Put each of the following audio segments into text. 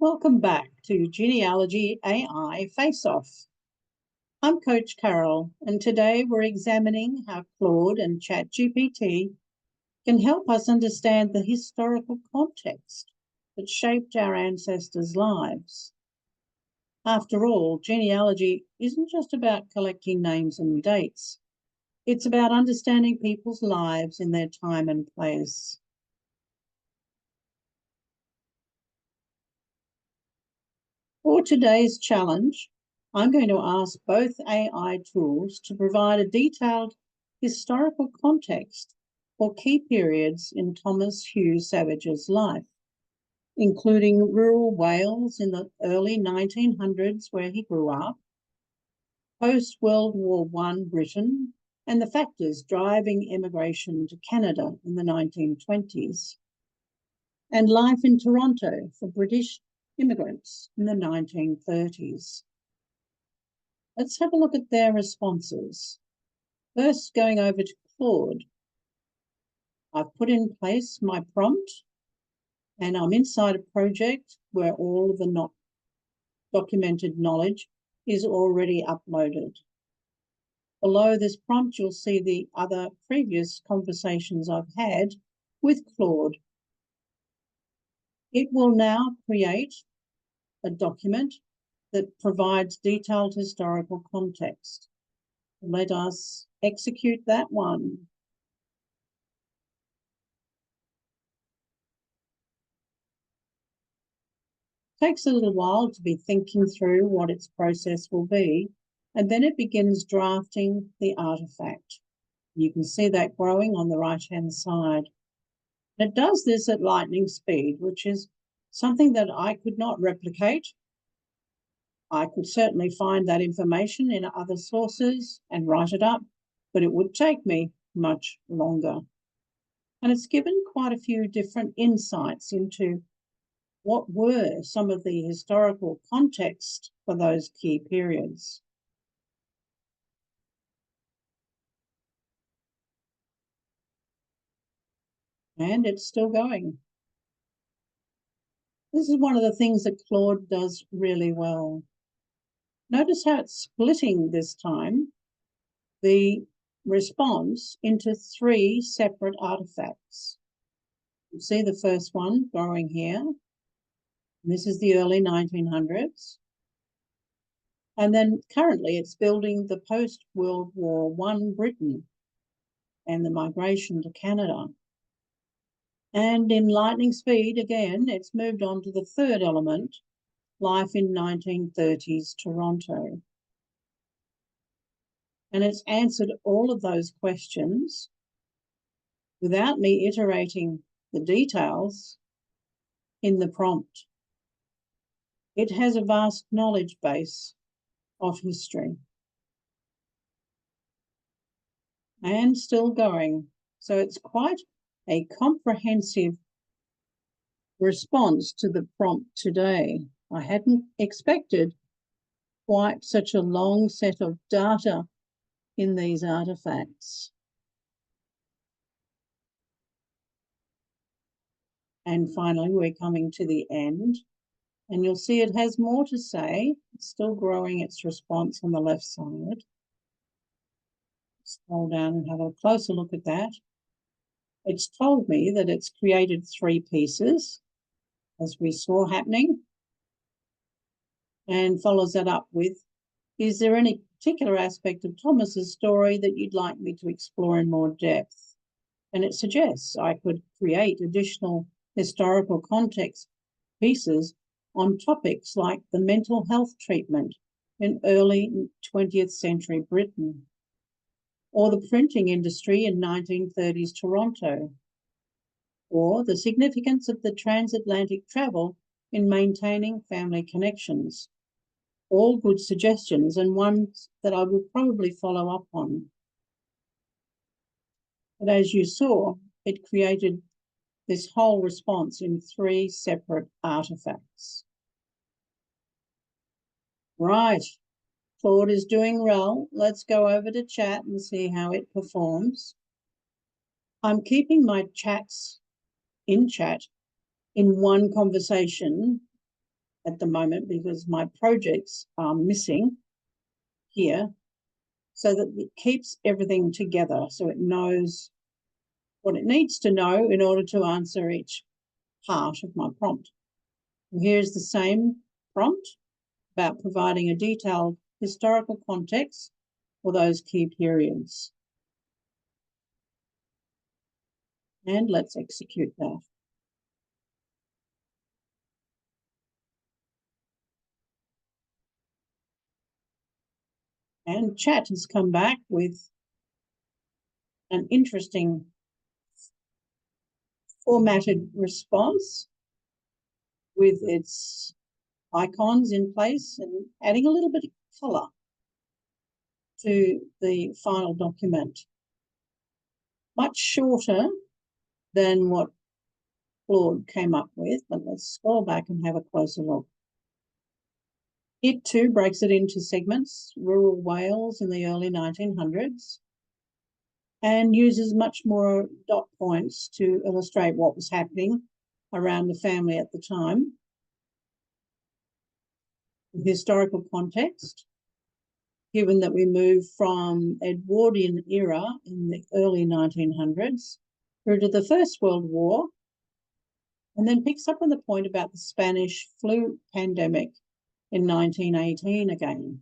Welcome back to Genealogy AI Face-Off. I'm Coach Carole, and today we're examining how Claude and Chat GPT can help us understand the historical context that shaped our ancestors' lives. After all, genealogy isn't just about collecting names and dates. It's about understanding people's lives in their time and place. For today's challenge, I'm going to ask both AI tools to provide a detailed historical context for key periods in Thomas Hugh Savage's life, including rural Wales in the early 1900s where he grew up, post-World War I Britain, and the factors driving immigration to Canada in the 1920s, and life in Toronto for British immigrants in the 1930s. Let's have a look at their responses. First, going over to Claude. I've put in place my prompt, and I'm inside a project where all of the not documented knowledge is already uploaded. Below this prompt, you'll see the other previous conversations I've had with Claude. It will now create a document that provides detailed historical context. Let us execute that one. It takes a little while to be thinking through what its process will be, and then it begins drafting the artifact. You can see that growing on the right-hand side. It does this at lightning speed, which is something that I could not replicate. I could certainly find that information in other sources and write it up, but it would take me much longer. And it's given quite a few different insights into what were some of the historical context for those key periods. And it's still going. This is one of the things that Claude does really well. Notice how it's splitting this time the response into three separate artifacts. You see the first one growing here. This is the early 1900s. And then currently it's building the post-World War I Britain and the migration to Canada. And in lightning speed, again, it's moved on to the third element, life in 1930s Toronto. And it's answered all of those questions without me iterating the details in the prompt. It has a vast knowledge base of history. And still going. So it's quite a comprehensive response to the prompt today. I hadn't expected quite such a long set of data in these artifacts. And finally, we're coming to the end. And you'll see it has more to say. It's still growing its response on the left side. Scroll down and have a closer look at that. It's told me that it's created three pieces, as we saw happening, and follows that up with, is there any particular aspect of Thomas's story that you'd like me to explore in more depth? And it suggests I could create additional historical context pieces on topics like the mental health treatment in early 20th century Britain, or the printing industry in 1930s Toronto, or the significance of the transatlantic travel in maintaining family connections. All good suggestions and ones that I will probably follow up on. But as you saw, it created this whole response in three separate artifacts. Right. Claude is doing well. Let's go over to chat and see how it performs. I'm keeping my chats in chat in one conversation at the moment because my projects are missing here, so that it keeps everything together so it knows what it needs to know in order to answer each part of my prompt. And here's the same prompt about providing a detailed historical context for those key periods. And let's execute that. And Chat has come back with an interesting formatted response with its icons in place and adding a little bit of colour to the final document. Much shorter than what Claude came up with, but let's scroll back and have a closer look. It too breaks it into segments, rural Wales in the early 1900s, and uses much more dot points to illustrate what was happening around the family at the time. The historical context, given that we move from Edwardian era in the early 1900s through to the First World War, and then picks up on the point about the Spanish flu pandemic in 1918 again.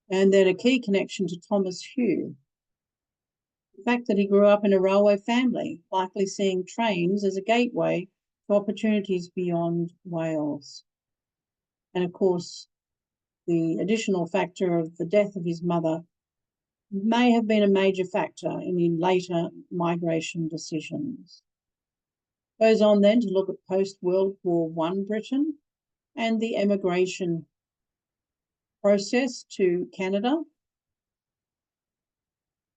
And then a key connection to Thomas Hugh. The fact that he grew up in a railway family, likely seeing trains as a gateway to opportunities beyond Wales. And of course, the additional factor of the death of his mother may have been a major factor in his later migration decisions. Goes on then to look at post-World War I Britain and the emigration process to Canada,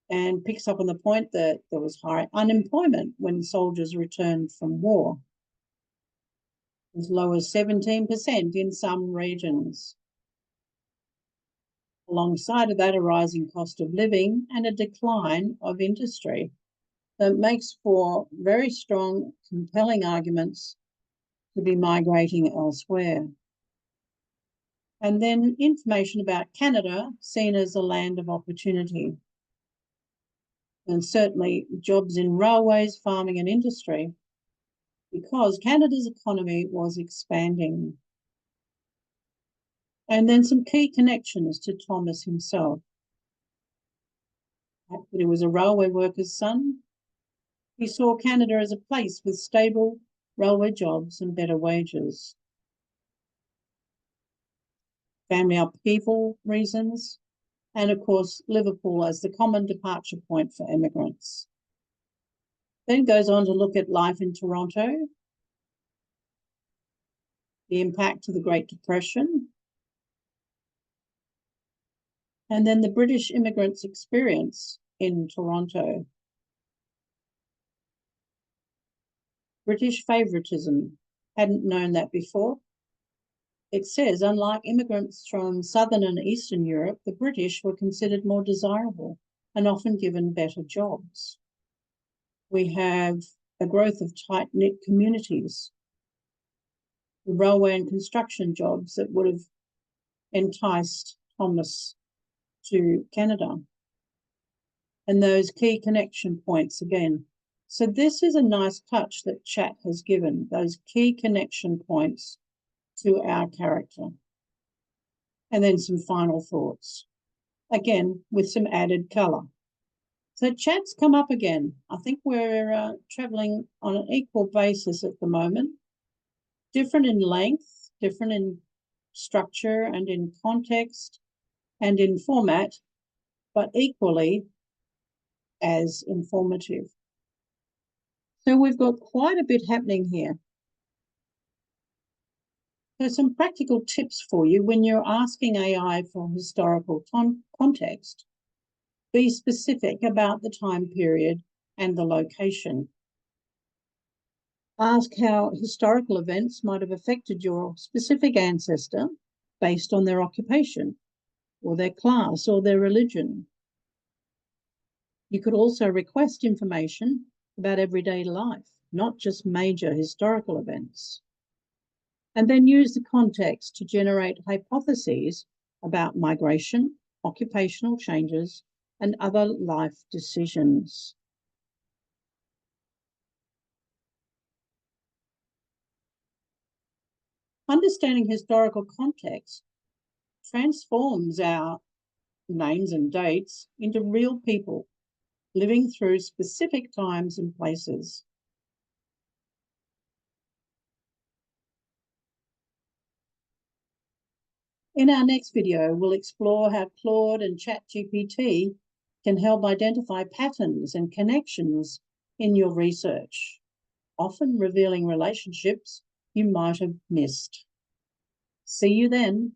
and picks up on the point that there was high unemployment when soldiers returned from war, as low as 17% in some regions. Alongside of that, a rising cost of living and a decline of industry that makes for very strong, compelling arguments to be migrating elsewhere. And then information about Canada seen as a land of opportunity. And certainly jobs in railways, farming and industry, because Canada's economy was expanding. And then some key connections to Thomas himself. He was a railway worker's son. He saw Canada as a place with stable railway jobs and better wages. Family upheaval reasons, and of course, Liverpool as the common departure point for immigrants. Then goes on to look at life in Toronto, the impact of the Great Depression, and then the British immigrants' experience in Toronto. British favouritism, hadn't known that before. It says, unlike immigrants from Southern and Eastern Europe, the British were considered more desirable and often given better jobs. We have a growth of tight-knit communities, the railway and construction jobs that would have enticed Thomas to Canada, and those key connection points again. So this is a nice touch that Chat has given, those key connection points to our character. And then some final thoughts, again, with some added colour. So Chat's come up again. I think we're travelling on an equal basis at the moment, different in length, different in structure and in context and in format, but equally as informative. So we've got quite a bit happening here. So some practical tips for you when you're asking AI for historical context. Be specific about the time period and the location. Ask how historical events might have affected your specific ancestor based on their occupation or their class or their religion. You could also request information about everyday life, not just major historical events. And then use the context to generate hypotheses about migration, occupational changes, and other life decisions. Understanding historical context transforms our names and dates into real people living through specific times and places. In our next video, we'll explore how Claude and Chat GPT can help identify patterns and connections in your research, often revealing relationships you might have missed. See you then.